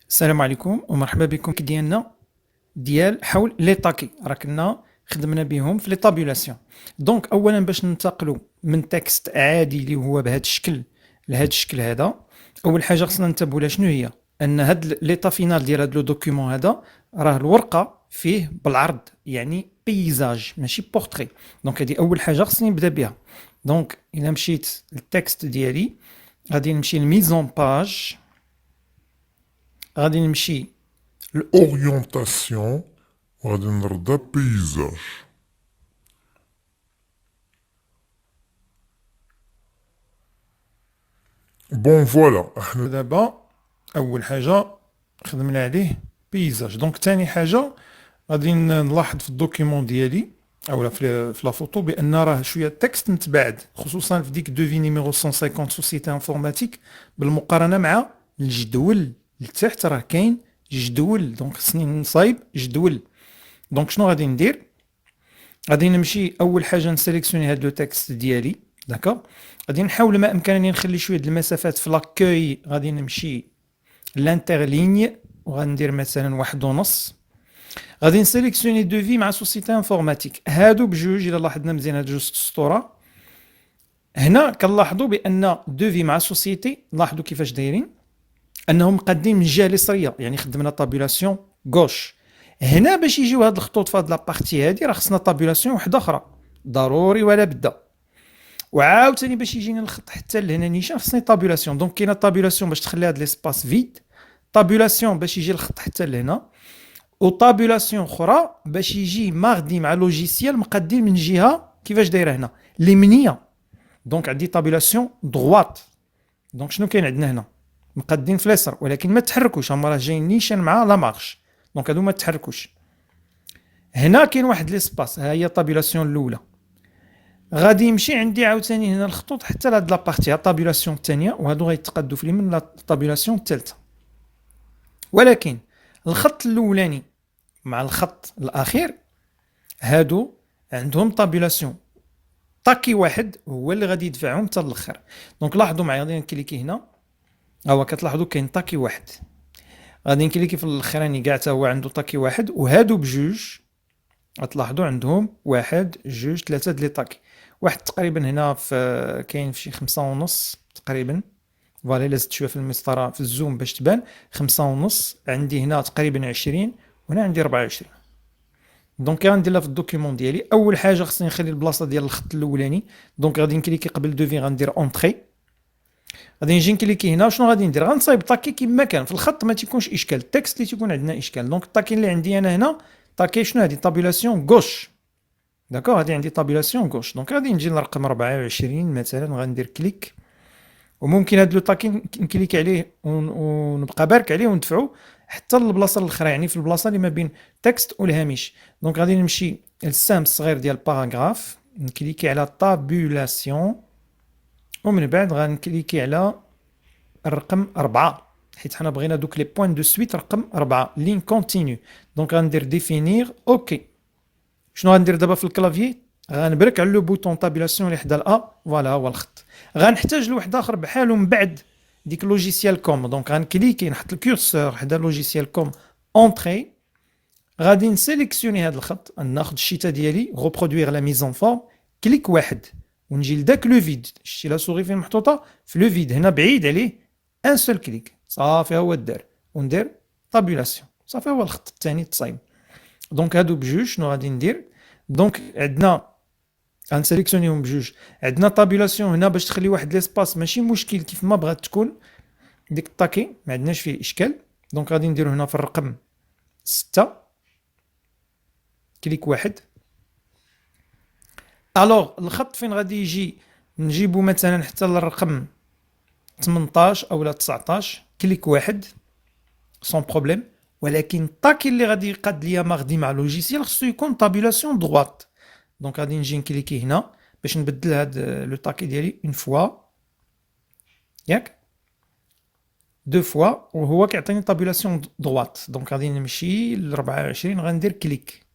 السلام عليكم ومرحبا بكم ديالنا ديال حول لي طاكي راه كنا خدمنا بهم في لي طابيلاسيون. دونك اولا باش ننتقلوا من تكست عادي اللي هو بهذا الشكل لهذا الشكل هذا، اول حاجه خصنا ننتبهوا لا شنو هي ان هاد ليطا فينال ديال هاد لو دوكيومون هذا راه الورقه فيه بالعرض، يعني بيزاج ماشي بورتري. دونك هذه اول حاجه خصني نبدا بها. دونك الا مشيت للتكست ديالي غادي نمشي لميزون باج، غادي نمشي Orientation وغادي نردا بيزاج. بون فوالا احنا دابا اول حاجه خدمنا عليه بيزاج. دونك ثاني حاجه غادي نلاحظ في الدوكيومون ديالي او في لا فوتو بان راه شويه التكست متباعد، خصوصا في ديك دوفي نيميرو 150 سوسيتي انفورماتيك بالمقارنه مع الجدول لتحت راه كاين جدول. دونك خصني نصايب جدول. دونك شنو غادي ندير؟ غادي نمشي اول حاجه نسيليكسيوني هاد لو تكست ديالي. داكوغ، غادي نحاول ما امكانني نخلي شويه د المسافات في لاكوي. غادي نمشي لانترليني وغندير مثلا واحد ونص. غادي نسيليكسيوني دوفي مع سوسيتي انفورماتيك، هادو بجوج الا لاحظنا مزيان هاد جوج سطوره. هنا كنلاحظوا بان دوفي مع سوسيتي لاحظوا كيفاش دايرين، انهم مقادين من الجهه اليسريه، يعني خدمنا طابيلاسيون غوش. هنا باش يجيو هاد الخطوط في هاد لابارتي هادي راه خصنا طابيلاسيون واحده اخرى ضروري ولا بدا. وعاوتاني باش يجيني الخط حتى لهنا نيشان خصني طابيلاسيون. دونك كاينه طابيلاسيون باش تخلي هاد ليسباس فيد، طابيلاسيون باش يجي الخط حتى لهنا، وطابيلاسيون اخرى باش يجي ماغدي مع لوجيسيال مقادين من جهه كيفاش دايره هنا اليمنيه. دونك عندي طابيلاسيون دغوات. دونك شنو كاين عندنا هنا؟ مقادين في اليسار ولكن ما تحركوش، هما راه جايين نيشان مع لا مارش. دونك هادو ما تحركوش. هنا كاين واحد ليسباس، ها هي الطابيلاسيون الاولى. غادي يمشي عندي عاوتاني هنا الخطوط حتى لهاد لابارتي ها الطابيلاسيون الثانيه، وهادو غيتقادوا في اليمين الطابيلاسيون الثالثه. ولكن الخط الاولاني مع الخط الاخير هادو عندهم طابيلاسيون طاكي واحد هو اللي غادي يدفعهم حتى الاخر. دونك لاحظوا معايا، غادي نكليكي هنا، هو كتلاحظوا كاين طاكي واحد. غادي نكليكي في الاخراني كاع حتى هو عنده طاكي واحد، وهادو بجوج غتلاحظوا عندهم واحد جوج ثلاثه د لي طاكي. واحد تقريبا هنا في كاين في شي 5.5 تقريبا. فوالا الا زدت شويه في المسطره في الزوم باش تبان 5.5. عندي هنا تقريبا 20 وهنا عندي 24. دونك غندير لها في الدوكيومون ديالي. اول حاجه خصني نخلي البلاصه ديال الخط الاولاني. دونك غادي نكليكي قبل دوفي غندير اونطري، غادي نجي نكليكي هنا. وشنو غادي ندير؟ غنصايب طاكي كما كان في الخط، ما تيكونش اشكال. التكست اللي تيكون عندنا اشكال. دونك الطاكي اللي عندي انا هنا طاكي شنو هذه؟ طابيلاسيون غوش. داكوغ، هادي عندي طابيلاسيون غوش. دونك غادي نجي للرقم 24 مثلا، غندير كليك. وممكن هاد لو طاكي نكليك عليه ونبقى بارك عليه وندفعو حتى للبلاصه الاخرى، يعني في البلاصه اللي ما بين تكست والهامش. دونك غادي نمشي للسهم الصغير ديال باراغراف، نكليكي على طابيلاسيون، ومن بعد غنكليكي على الرقم 4، حيت حنا بغينا دوك لي بوين دو سويت رقم 4 لين كونتينيو. دونك غندير ديفينير اوكي. شنو غندير دابا في الكلافيي؟ غنبرك على لو بوطون طابيلاسيون اللي حدا الا، فوالا هو الخط. غنحتاج لواحد اخر بحالو من بعد ديك لوجيسيال كوم. دونك غنكليكي نحط الكورسور حدا لوجيسيال كوم اونطري. غادي نسيليكسيوني هذا الخط، ناخذ الشيته ديالي ريبرودوير لا ميزون فورم، كليك واحد ونجي لذاك لو فيد. شتي لا سوري فين محطوطه؟ في لو فيد هنا بعيد عليه ان سول كليك، صافي هو دار. وندير طابيلاسيون، صافي هو الخط الثاني تصايب. دونك هادو بجوج شنو غادي ندير؟ دونك عندنا غنسيليكسيونيهم بجوج. عندنا طابيلاسيون هنا باش تخلي واحد ليسباس ماشي مشكل كيف ما بغات تكون ديك الطاكي، ما عندناش فيه اشكال. دونك غادي نديرو هنا في الرقم 6 كليك واحد. الوغ الخط فين غادي يجي؟ نجيبو مثلا حتى للرقم 18 اولا 19 كليك واحد سون بروبليم. ولكن الطاكي اللي غادي يقاد ليا ماغدي مع لوجيسيال خصو يكون طابيلاسيون دغوات. دونك غادي نجي نكليكي هنا باش نبدل هاد لو طاكي ديالي اون فوا، ياك دو فوا، وهو كيعطيني طابيلاسيون دغوات. دونك غادي نمشي ل 24 غندير كليك.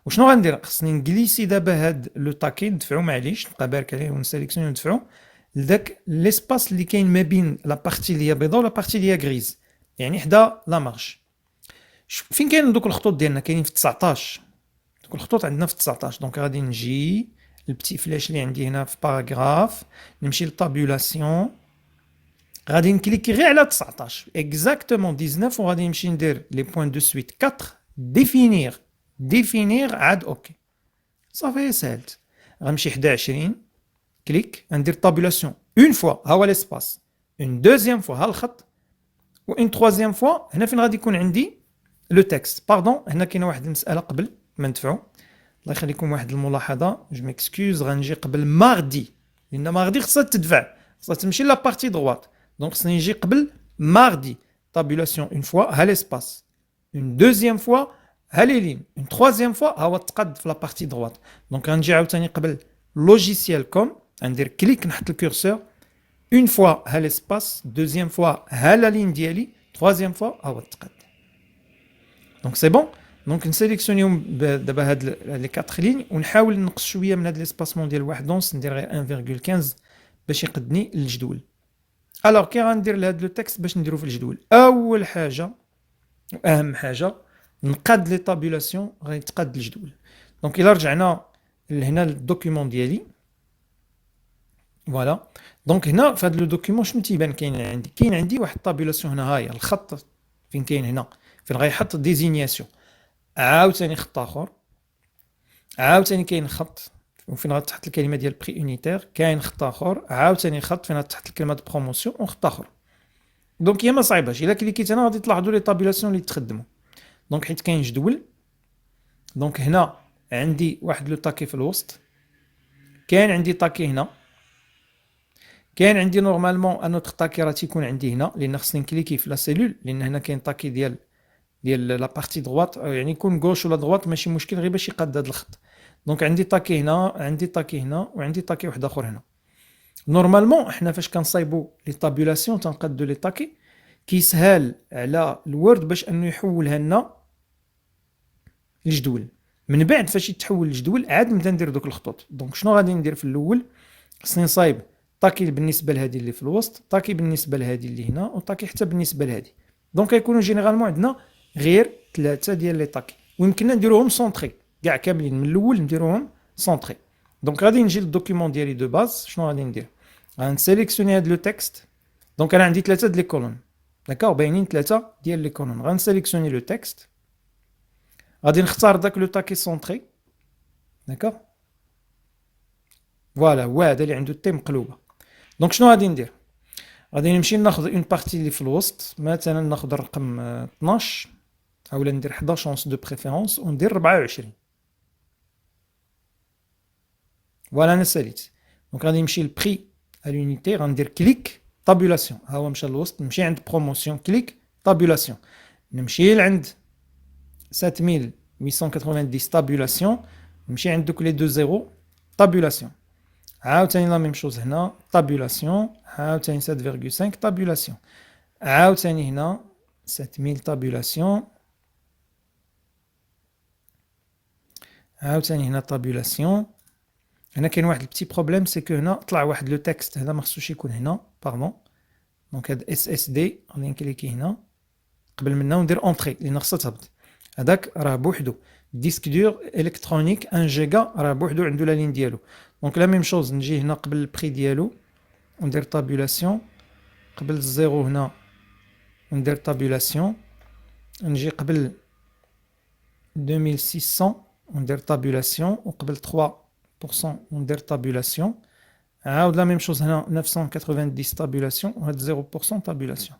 وشنو غندير؟ خصني نجليسي دابا هاد لو طاكي ندفعو، معليش نبقى بارك عليه ونسيليكسيوني ندفعو لذاك ليسباس اللي كاين ما بين لا بارتي اللي هي بيضاء ولا بارتي اللي هي غريز. يعني حدا لا مارش. فين كاين دوك الخطوط ديالنا؟ كاينين في 19. دوك الخطوط عندنا في 19. دونك غادي نجي البتي فلاش اللي عندي هنا في باراغراف، نمشي للطابيولاسيون، غادي نكليكي غير على 19 اكزاكتومون 19 وغادي نمشي ندير لي بوين دو سويت 4 ديفينير عاد اوكي صافي سهلت. غنمشي 21 كليك ندير طابيولاسيون اون فوا ها هو ليسباس، اون دوزيام فوا ها الخط، و اون تروازيام فوا هنا فين غادي يكون عندي لو تكست. باردون هنا كاينه واحد المساله قبل ما ندفعوا، الله يخليكم واحد الملاحظه، جو ميكسكوز غنجي قبل ماردي لان ماردي خصها تدفع، خصها تمشي لا بارتي دروات، دونك خصني نجي قبل ماردي طابيولاسيون اون فوا ها ليسباس، اون دوزيام فوا ها لي لين، اون تروازيام فوا ها هو تقاد في لا بارتي دروات. دونك غنجي عاوتاني قبل لوجيسيال كوم ندير كليك نحط الكورسور، اون فوا ها ليسباس، دوزيام فوا ها لا لين ديالي، تروازيام فوا ها هو تقاد. دونك سي بون. دونك نسيليكسيونيهم دابا هاد لي 4 لين ونحاول نقص شويه من هاد ليسباسمون ديال واحد اونس، ندير غير 1.15 باش يقدني للجدول. الوغ كي غندير لهاد لو تكست باش نديرو في الجدول، اول حاجه واهم حاجه نقاد لي طابيولاسيون غيتقاد الجدول. دونك الا رجعنا لهنا للدوكيومون ديالي فوالا، دونك هنا في هذا لو دوكيومون شنو تيبان كاين عندي واحد طابيولاسيون هنا، ها هي الخط فين كاين هنا فين غيحط ديزينياسيون، عاوتاني خط اخر، عاوتاني كاين خط وفين غتحط الكلمه ديال بري اونيتير، كاين خط اخر، عاوتاني خط فين غتحط الكلمه د بروموسيون وخط اخر. دونك هي ما صعيباش، الا كليكيت انا غادي تلاحظوا لي طابيولاسيون اللي تخدموا. دونك حيت كاين جدول، دونك هنا عندي واحد لو تاكي في الوسط، كاين عندي تاكي هنا، كاين عندي نورمالمون ان اوتر تاكي راه تيكون عندي هنا لان خصني نكليكي في لا سيلول لان هنا كاين تاكي ديال لا بارتي دروات، يعني يكون غوش ولا دروات ماشي مشكل غير باش يقاد هذا الخط. دونك عندي تاكي هنا، عندي تاكي هنا، وعندي تاكي واحد اخر هنا. نورمالمون حنا فاش كنصايبوا لي طابيولاسيون تنقادو لي تاكي كيسهل على الوورد باش انه يحولها لنا الجدول. من بعد فاش يتحول الجدول عاد نبدا ندير دوك الخطوط. دونك شنو غادي ندير في الاول؟ خصني نصايب تاكي بالنسبه لهذه اللي في الوسط، تاكي بالنسبه لهذه اللي هنا، وتاكي حتى بالنسبه لهذه. دونك يكونوا جينيرالمون عندنا غير 3 ديال لي تاكي، ويمكننا نديروهم سونطري كاع كاملين من الاول نديروهم سونطري. دونك غادي نجي للدوكيومون ديالي دو باز، شنو غادي ندير؟ غنسيليكسيوني هاد لو تكست. دونك انا عندي 3 ديال لي كولون، داكوغ باينين 3 ديال لي كولون. غنسيليكسيوني لو تكست، غادي نختار داك لو تاكي سونطري، داكوغ فوالا هو هذا اللي عنده التي مقلوبه. دونك شنو غادي ندير؟ غادي نمشي ناخذ اون بارتي اللي في الوسط، مثلا ناخذ الرقم 12 اولا ندير 11 اونس دو بريفيرونس وندير 24. فوالا انا ساليت. دونك غادي نمشي للبري ا لونيتي، غندير كليك طابيولاسيون، ها هو مشى للوسط، نمشي عند بروموسيون كليك طابيولاسيون، نمشي لعند 7890 طابيولاسيون، نمشي عند دوك لي دو زيرو طابيولاسيون، عاوتاني لا ميم شوز هنا طابيولاسيون، عاوتاني 7.5 طابيولاسيون، عاوتاني هنا 7000 طابيولاسيون، عاوتاني هنا طابيولاسيون. هنا كاين واحد البتي بروبليم، سي كو هنا طلع واحد لو تكست هذا ما خصوش يكون هنا، باردون. دونك هاد اس اس دي غادي نكليكي هنا قبل منه وندير اونطري لان خصها تهبط، هذاك راه بوحدو ديسك دور الكترونيك 1 جيجا راه بوحدو عنده لا لين ديالو. دونك لا ميم شوز نجي هنا قبل البري ديالو وندير طابيولاسيون، قبل الزيرو هنا وندير طابيولاسيون، نجي قبل 2600 وندير طابيولاسيون، وقبل 3% وندير طابيولاسيون، عاود لا ميم شوز هنا 990 طابيولاسيون وهاد 0% طابيولاسيون.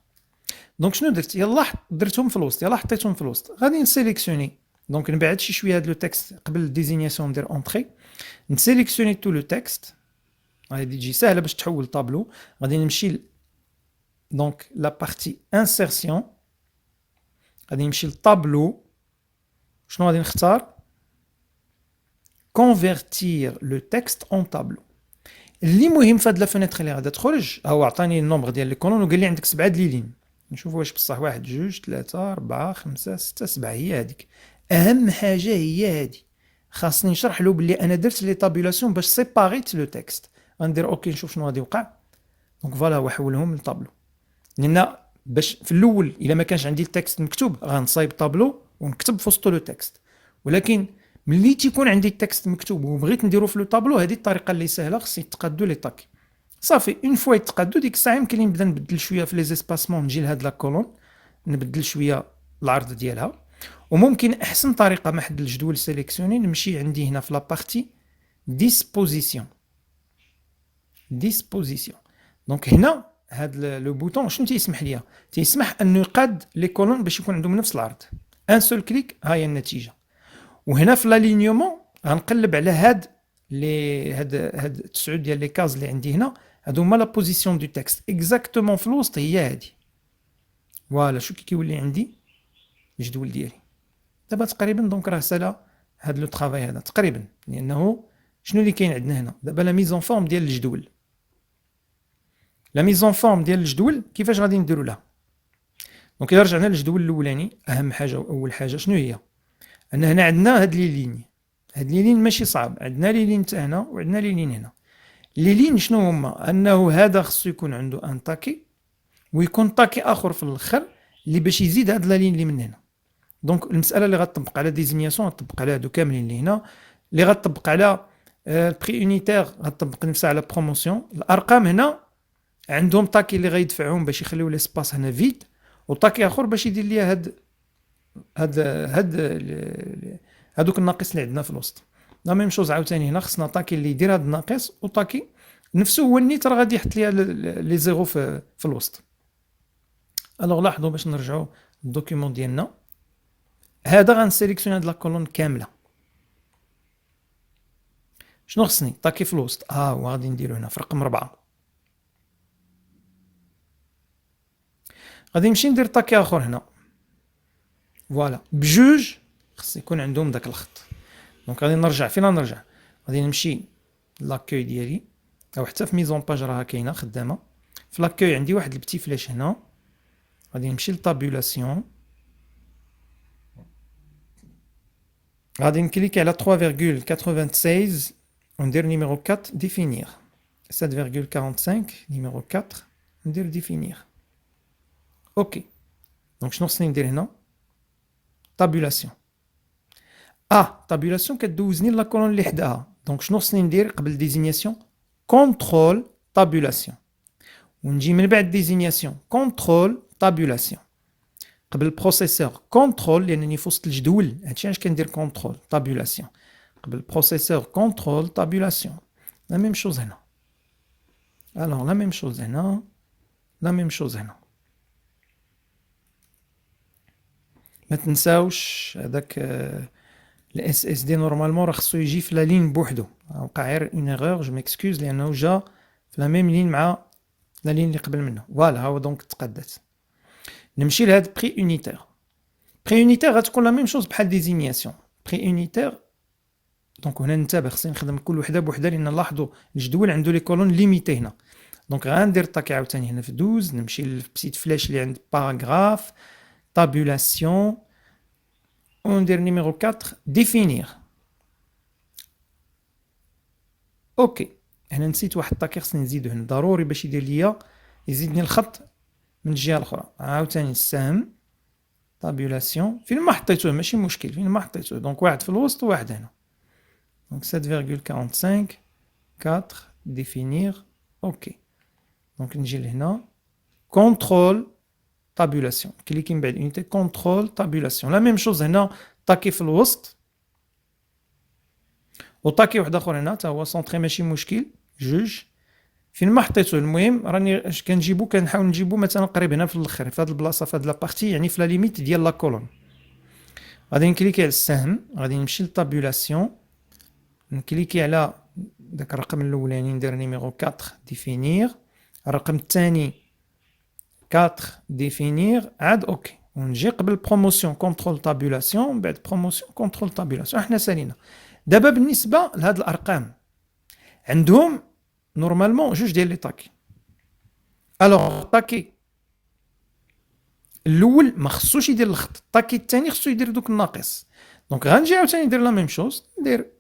دونك شنو درت؟ يلاه درتهم في الوسط، يلاه حطيتهم في الوسط. غادي نسيليكسيوني، دونك نبعد شي شويه هاد لو تكست قبل ديزينياسيون ندير اونطري، نسيليكسيوني تو لو تكست، غادي تجي سهله باش تحول طابلو. غادي نمشي دونك لا بارتي انسيرسيون، غادي نمشي للطابلو، شنو غادي نختار؟ كونفيرتير لو تكست اون طابلو. اللي مهم في هاد لا فينيتر اللي غادا تخرج، هو عطاني النومبر ديال لي كولون وقال لي عندك 7 د لين. نشوف واش بصح 1 2 3 4 5 6 7 هي هذيك. اهم حاجه هي هذه، خاصني نشرح له بلي انا درت لي طابيولاسيون باش سيباريت لو تكست. غندير اوكي نشوف شنو غادي يوقع. دونك فوالا هو حولهم للطابلو، لان باش في الاول الا ما كانش عندي التكست مكتوب غنصايب طابلو ونكتب في وسطو لو تكست، ولكن ملي تيكون عندي التكست مكتوب وبغيت نديرو في لو طابلو، هذه الطريقه اللي سهله، خصني يتقادو لي طاكي صافي. اون فوا يتقادو ديك الساعه يمكن لي نبدا نبدل شويه في لي زيسباسمون، نجي لهاد لا كولون نبدل شويه العرض ديالها. وممكن احسن طريقه مع حد الجدول سيليكسيوني نمشي عندي هنا في لابارتي ديسبوزيسيون. دونك هنا هاد لو بوطون شنو تيسمح ليا؟ تيسمح انه يقاد لي كولون باش يكون عندهم نفس العرض. ان سول كليك ها هي النتيجه. وهنا في لالينيومون غنقلب على هاد 9 ديال لي كاز اللي عندي هنا، هادو هما لا بوزيسيون دو تكست اكزاكتومون في الوسط هي هادي. فوالا شو كيولي عندي الجدول ديالي دابا تقريبا. دونك راه سالا هاد لو طرافاي هذا تقريبا، لانه شنو اللي كاين عندنا هنا دابا؟ لا ميزون فورم ديال الجدول. لا ميزون فورم ديال الجدول كيفاش غادي نديرو لها؟ دونك الا رجعنا للجدول الاولاني، اهم حاجه واول حاجه شنو هي؟ ان هنا عندنا هاد لي لين. هاد لي لين ماشي صعب، عندنا لي لين حتى هنا وعندنا لي لين هنا. لي لين شنو هما؟ انه هذا خصو يكون عنده ان طاكي ويكون طاكي اخر في الاخر اللي باش يزيد هاد لا لين اللي من هنا. دونك المساله اللي غتطبق على ديزينياسيون غتطبق على هادو كاملين اللي هنا، اللي غتطبق على بري يونيتير غتطبق نفسها على بروموسيون. الارقام هنا عندهم طاكي اللي غيدفعهم باش يخليو ليسباس هنا فيد، وطاكي اخر باش يدير ليا هادوك الناقص اللي عندنا في الوسط. لا ميم شوز عاوتاني هنا خصنا طاكي اللي يدير هاد الناقص، وطاكي نفسه هو النيت راه غادي يحط ليا لي زيرو في الوسط. الوغ لاحظوا باش نرجعوا للدوكيومون ديالنا، هذا غنسيليكسيون هاد لا كولون كامله. شنو خصني؟ طاكي في الوسط وغادي نديرو هنا في رقم 4. غادي نمشي ندير طاكي اخر هنا، فوالا بجوج خص يكون عندهم داك الخط. دونك غادي نرجع فين نرجع؟ غادي نمشي لاكوي ديالي، او حتى في ميزون باج راها كاينه خدامه. في لاكوي عندي واحد البتي فلاش هنا، غادي نمشي لطابولاسيون، غادي نكليكي على 3.96 وندير نيميرو 4 ديفينير. 7.45 نيميرو 4 ندير ديفينير. اوكي. دونك شنو خصني ندير هنا؟ طابولاسيون. طابولاسيون كدوزني لا كولون اللي حداها. دونك شنو خصني ندير قبل ديزينياسيون؟ كونترول طابولاسيون، ونجي من بعد ديزينياسيون كونترول طابولاسيون. قبل بروسيسور كونترول لانني في وسط الجدول، هادشي علاش كندير كونترول طابولاسيون. قبل بروسيسور كونترول طابولاسيون. لا ميم شوز هنا. الوغ لا ميم شوز هنا، لا ميم شوز هنا. ما تنساوش هذاك الاس اس دي نورمالمون راه خصو يجي في لا لين بوحدو. وقع غير اون ايرور، جو ميكسكوز لانه جا في لا ميم لين مع لا لين اللي قبل منه. فوالا ها هو دونك تقادات. نمشي لهاد بري يونيتير. بري يونيتير غتكون لا ميم شوز بحال ديزينياسيون. بري يونيتير دونك هنا ننتبه، خصني نخدم كل وحده بوحده لان لاحظوا الجدول عنده لي كولون ليميتي هنا. دونك غندير طاكي عاوتاني هنا في 12، نمشي للبسيت فلاش اللي عند باراغراف طابولاسيون وندير نيميرو 4 ديفينير. اوكي. هنا نسيت واحد الطاكي خصني نزيدو هنا ضروري باش يدير ليا يزيدني الخط من الجهه الاخرى. عاوتاني السهم طابولاسيون فين ما حطيتوه ماشي مشكل، فين ما حطيتوه. دونك واحد في الوسط وواحد هنا. دونك 7.45 4 ديفينير. اوكي. دونك نجي لهنا كونترول طابولاسيون، كليكي من بعد اونيتي كونترول طابولاسيون. لا ميم شوز هنا طاكي في الوسط وطاكي واحد اخر هنا تا هو سونطري ماشي مشكل جوج فين ما حطيتو. المهم راني اش كنجيبو كنحاول نجيبو مثلا قريب هنا في الاخر في هاد البلاصه في هاد لابارتي، يعني في لا ليميت ديال لا كولون. غادي نكليكي على السهم، غادي نمشي لطابولاسيون، نكليكي على داك الرقم الاولاني ندير نيميرو 4 ديفينير، الرقم الثاني 4 ديفينير عاد اوكي. ونجي قبل بروموسيون كونترول طابولاسيون، بعد بروموسيون كونترول طابولاسيون. احنا سالينا. دابا بالنسبه لهاد الارقام عندهم نورمالمون جوج ديال لي طاكي. الوغ طاكي الاول ما خصوش يدير الخط، الطاكي الثاني خصو يدير دوك الناقص. دونك غنجي عاوتاني ندير لا ميم شوز، ندير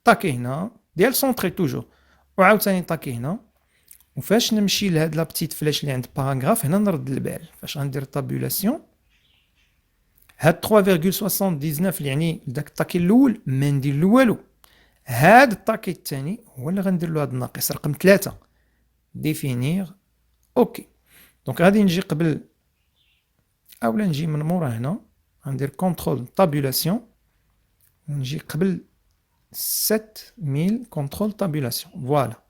طاكي هنا ديال سونطري توجور، وعاوتاني طاكي هنا، وفاش نمشي لهاد لا بتيت فلاش اللي عند باراغراف هنا نرد البال فاش غندير طابولاسيون هاد 3.79 يعني داك الطاكي الاول ما ندير له والو هاد الطاكي الثاني هو اللي غندير له هاد الناقص رقم 3 ديفينير اوكي دونك غادي نجي قبل اولا نجي من مورا هنا غندير كونترول طابولاسيون ونجي قبل 7000 كونترول طابولاسيون فوالا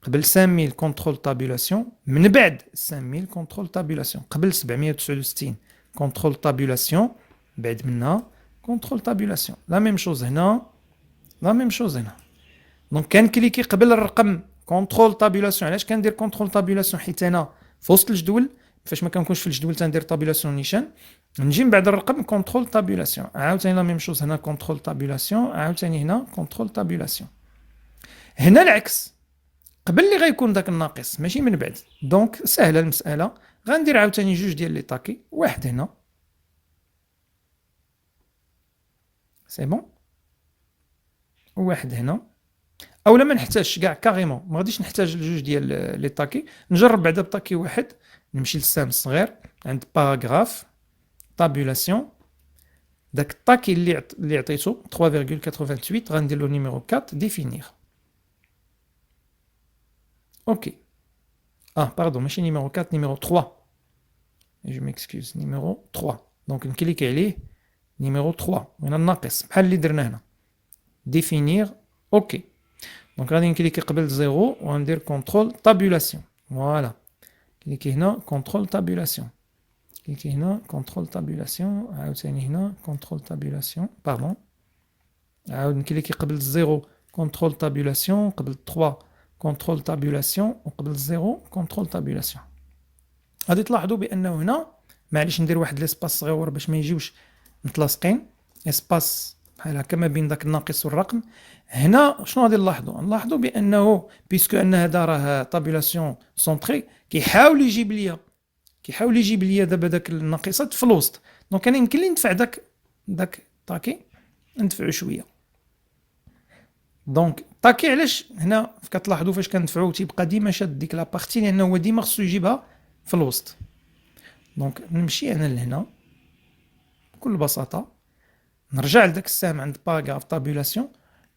قبل 5000 كونترول طابولاسيون من بعد 5000 كونترول طابولاسيون قبل 769 كونترول طابولاسيون بعد منها كونترول طابولاسيون لا ميم شوز هنا لا ميم شوز هنا دونك كنكليكي قبل الرقم كونترول طابولاسيون علاش كندير كونترول طابولاسيون حيت انا في وسط الجدول فاش ما كنكونش في الجدول تندير طابولاسيون نيشان نجي من بعد الرقم كونترول طابولاسيون عاوتاني لا ميم شوز هنا كونترول طابولاسيون عاوتاني هنا كونترول طابولاسيون هنا العكس قبل اللي غيكون داك الناقص ماشي من بعد دونك سهله المساله غندير عاوتاني جوج ديال لي طاكي واحد هنا سي بون وواحد هنا اولا ما نحتاجش كاع كاريمون ما غاديش نحتاج لجوج ديال لي طاكي نجرب بعدا بطاكي واحد نمشي للسهم الصغير عند باراغراف طابولاسيون داك الطاكي اللي عطيتو 3.88 غندير له نيميرو 4 ديفينير اوكي باردون ماشي نيميرو 4 نيميرو 3 جو ميكسكوز نيميرو 3 دونك نكليكي عليه نيميرو 3 هنا الناقص بحال اللي درنا هنا ديفينير اوكي دونك غادي نكليكي قبل زيرو وغندير كونترول طابولاسيون فوالا كليكي هنا كونترول طابولاسيون كليكي هنا كونترول طابولاسيون عاوتاني هنا كونترول طابولاسيون باردون عاود نكليكي قبل زيرو كونترول طابولاسيون قبل 3 كونترول طابولاسيون وقبل زيرو كونترول طابولاسيون غادي تلاحظوا بانه هنا معليش ندير واحد ليسباس صغيور باش ما يجيوش متلاصقين اسباس بحال هكا ما بين داك الناقص والرقم هنا شنو غادي نلاحظوا بانه بيسكو ان هذا راه طابولاسيون سونطري كيحاول يجيب ليا دابا داك الناقصات في الوسط دونك انا يمكن لي ندفع داك طاكي ندفعو شويه دونك طاكي علاش هنا كتلاحظوا فاش كندفعو تيبقى ديما شاد ديك لابارتي لانه هو ديما خصو يجيبها في الوسط دونك نمشي انا لهنا بكل بساطه نرجع لداك السهم عند باراغراف طابولاسيون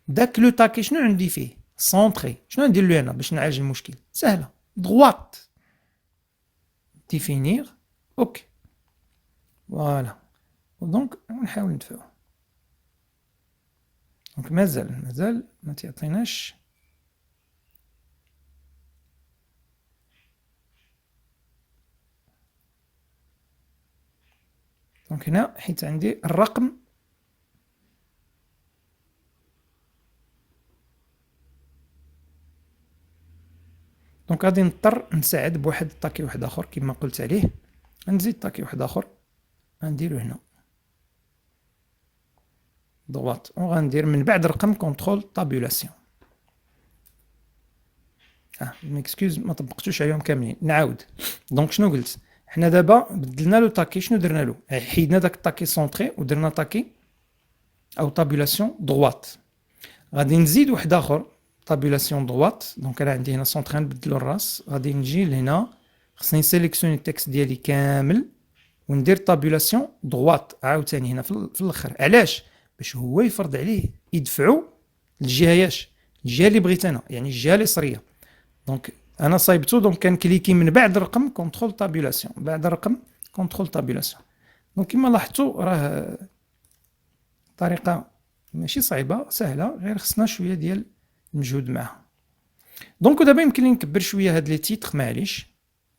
داك لو طاكي شنو عندي فيه سونطري شنو ندير له انا باش نعالج المشكل سهله دغوات ديفينير اوكي فوالا دونك نحاول ندفعو دونك مازال ما تيعطيناش دونك هنا حيت عندي الرقم دونك غادي نضطر نساعد بواحد الطاكي واحد اخر كما قلت عليه نزيد طاكي واحد اخر غنديرو هنا ضغط وغندير من بعد رقم كونترول طابولاسيون ميكسكوز ما طبقتوش عليهم كاملين نعاود دونك شنو قلت حنا دابا بدلنا له طاكي شنو درنا له حيدنا داك الطاكي سونطري ودرنا طاكي او طابولاسيون ضغط غادي نزيد واحد اخر طابولاسيون ضغط دونك انا عندي هنا سونطري نبدلو الراس غادي نجي لهنا خصني نسيليكسيوني التكست ديالي كامل وندير طابولاسيون ضغط عاوتاني هنا في الاخر علاش باش هو يفرض عليه يدفعو الجهه اللي بغيت انا يعني الجهه اليسريه دونك انا صايبتو دونك كنكليكي من بعد الرقم كونترول طابولاسيون بعد الرقم كونترول طابولاسيون دونك كما لاحظتوا راه طريقه ماشي صعيبه سهله غير خصنا شويه ديال المجهود معها دونك دابا يمكن لي نكبر شويه هاد لي تيتر معليش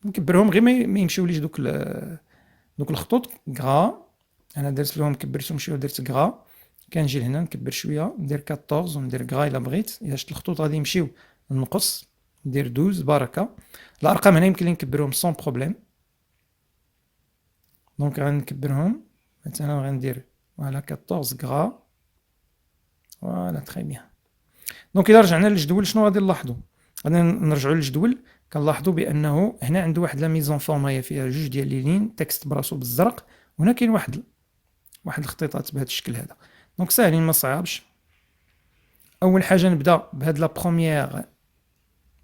نكبرهم غير ما يمشيوليش دوك الخطوط غرا انا درت لهم كبرتهم شويه ودرت غرا كنجي لهنا نكبر شويه ندير 14 وندير غرا الا بغيت الا شفت الخطوط غادي يمشيو نقص ندير 12 بركه الارقام هنا يمكن لي نكبرهم سون بروبليم دونك غنكبرهم مثلا غندير فوالا 14 غرا فوالا تري بيان دونك الا رجعنا للجدول شنو غادي نلاحظوا غادي نرجعوا للجدول كنلاحظوا بانه هنا عنده واحد لا ميزون فورم هي فيها جوج ديال لي لين تكست براسو بالزرق وهنا كاين واحد الخطيطات بهذا الشكل هذا دونك ساهلين ما صعابش اول حاجه نبدا بهاد لا بروميير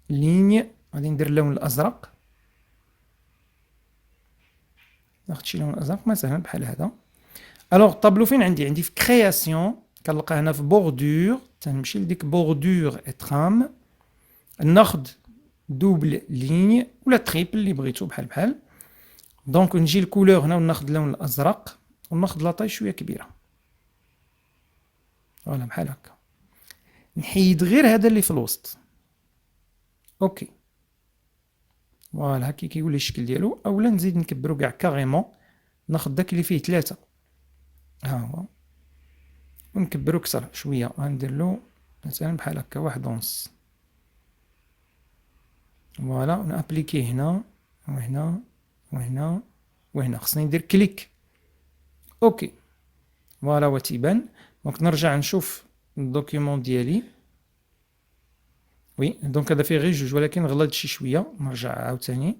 ليني غادي ندير اللون الازرق، ناخد شي لون ازرق مثلا بحال هذا. الوغ الطابلو فين عندي في كرياسيون، كنلقى هنا في بوردور، تنمشي لديك بوردور اترام، ناخد دوبل ليني ولا تريبل اللي بغيتو بحال دونك نجي الكولور هنا وناخد اللون الازرق وناخد لاطاي شويه كبيره، فوالا بحال هكا. نحيد غير هذا اللي في الوسط، اوكي فوالا هكا كيولي الشكل ديالو. اولا نزيد نكبرو كاع كاريمون، ناخد داك اللي فيه 3 ها هو ونكبرو كثر شويه، غندير له مثلا بحال هكا 1.5 فوالا، ونابليكي هنا وهنا وهنا وهنا. خصني ندير كليك اوكي فوالا هو تيبان. دونك نرجع نشوف الدوكيومون ديالي، وي دونك هذا فيه غير جوج ولكن غلط شي شويه. نرجع عاوتاني،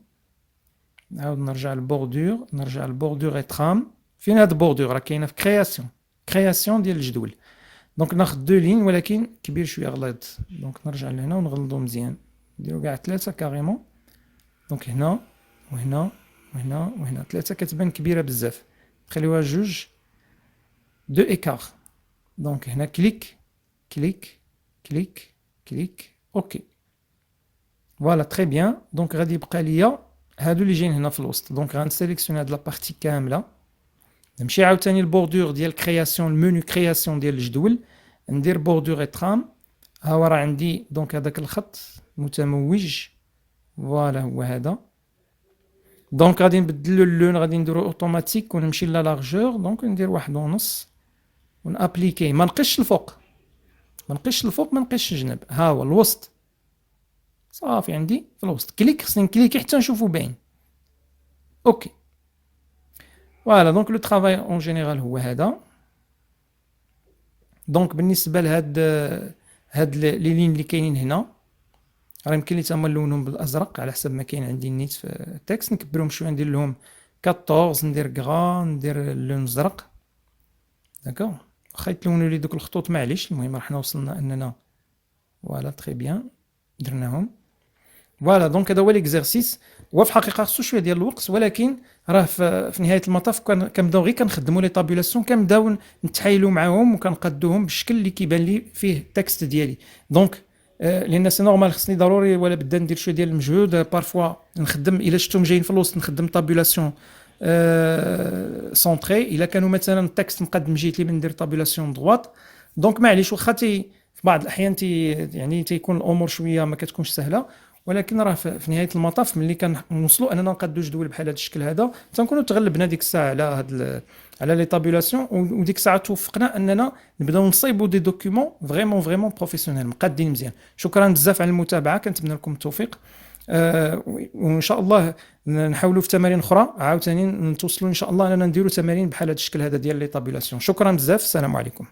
نعاود نرجع للبوردور، نرجع للبوردور اترام. فين هاد البوردور؟ راه كاينه في كرياسيون ديال الجدول. دونك ناخد 2 لين ولكن كبير شويه غليظ، دونك نرجع لهنا ونغلظو مزيان، نديرو كاع 3 كاريمون. دونك هنا وهنا وهنا وهنا 3 كتبان كبيره بزاف، نخليوها 2 ايكار. دونك هنا كليك كليك كليك كليك اوكي فوالا تري بيان. دونك غادي يبقى ليا هادو اللي جايين هنا في الوسط. دونك غنسيليكسيوني هاد لابارتي كامله، نمشي عاوتاني البوردور ديال كرياسيون، المنيو كرياسيون ديال الجدول، ندير بوردور اترام. ها هو راه عندي دونك هذاك الخط متموج فوالا هو هذا. دونك غادي نبدلو اللون، غادي نديرو اوتوماتيك ونمشي لا لارجور. دونك ندير 1.5 ونابليكي، ما نقيسش الفوق ما نقيسش الجنب، ها هو الوسط صافي عندي في الوسط. كليك، خصني نكليكي حتى نشوفو باين اوكي فوالا. دونك لو طرافاي اون جينيرال هو هذا. دونك بالنسبه هاد لي لين اللي كاينين هنا راه يمكن لي تما نلونهم بالازرق على حسب ما كاين عندي النيت في التكست، نكبرهم شويه ندير لهم 14، ندير كغا، ندير اللون الازرق داكوغ. واخا يتلونوا لي دوك الخطوط معليش، المهم راه حنا وصلنا اننا فوالا تري بيان درناهم فوالا. دونك هذا هو ليكزارسيس. هو في الحقيقه خصو شويه ديال الوقت، ولكن راه في نهايه المطاف كنبداو غير كنخدموا لي طابيلاسيون، كنبداو نتحايلوا معاهم وكنقادوهم بالشكل اللي كيبان لي فيه التكست ديالي. دونك لان سي نورمال خصني ضروري ولا بدا ندير شويه ديال المجهود. بارفوا نخدم الا شفتهم جايين في الوسط نخدم طابيلاسيون سونطري. الا كانوا مثلا التكست مقدم جيت لي ندير طابيلاسيون دغوات. دونك معليش واخا في بعض الاحيان يعني تيكون الامور شويه ما كتكونش سهله، ولكن راه في نهايه المطاف ملي كنوصلوا اننا نقادو جدول بحال هذا الشكل هذا تنكونوا تغلبنا ديك الساعه على لي طابيلاسيون، وديك الساعه توفقنا اننا نبداو نصايبوا دي دوكيومون فريمون بروفيسيونيل مقادين مزيان. شكرا بزاف على المتابعه، كنتمنى لكم التوفيق. وان شاء الله نحاولوا في تمارين اخرى عاوتاني نتوصلوا ان شاء الله اننا نديروا تمارين بحال هذا الشكل هذا ديال لي طابيلاسيون. شكرا بزاف، السلام عليكم.